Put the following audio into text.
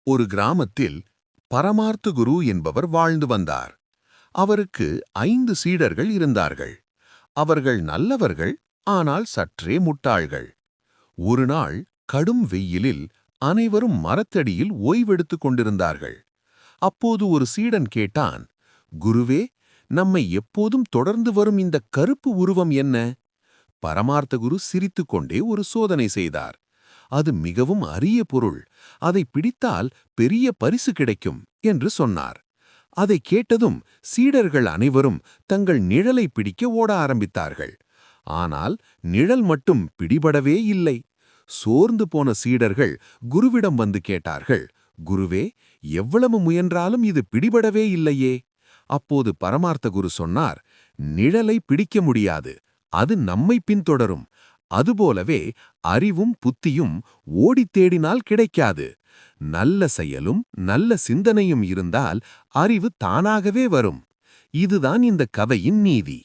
ஒரு கிராமத்தில் பரமார்த்த குரு என்பவர் வாழ்ந்து வந்தார். அவருக்கு 5 சீடர்கள் இருந்தார்கள். அவர்கள் நல்லவர்கள், ஆனால் சற்றே முட்டாள்கள். ஒரு நாள் கடும் வெயிலில் அனைவரும் மரத்தடியில் ஓய்வெடுத்துக் கொண்டிருந்தார்கள். அப்போது ஒரு சீடன் கேட்டான், குருவே, நம்மை எப்போதும் தொடர்ந்து வரும் இந்த கருப்பு உருவம் என்ன? பரமார்த்த குரு சிரித்துக்கொண்டே ஒரு சோதனை செய்தார். அது மிகவும் அரிய பொருள், அதை பிடித்தால் பெரிய பரிசு கிடைக்கும் என்று சொன்னார். அதை கேட்டதும் சீடர்கள் அனைவரும் தங்கள் நிழலை பிடிக்க ஓட ஆரம்பித்தார்கள். ஆனால் நிழல் மட்டும் பிடிபடவே இல்லை. சோர்ந்து போன சீடர்கள் குருவிடம் வந்து கேட்டார்கள், குருவே, எவ்வளவு முயன்றாலும் இது பிடிபடவே இல்லையே. அப்போது பரமார்த்த குரு சொன்னார், நிழலை பிடிக்க முடியாது, அது நம்மை பின்தொடரும். அதுபோலவே அறிவும் புத்தியும் ஓடித் தேடினால் கிடைக்காது. நல்ல செயலும் நல்ல சிந்தனையும் இருந்தால் அறிவு தானாகவே வரும். இதுதான் இந்த கதையின் நீதி.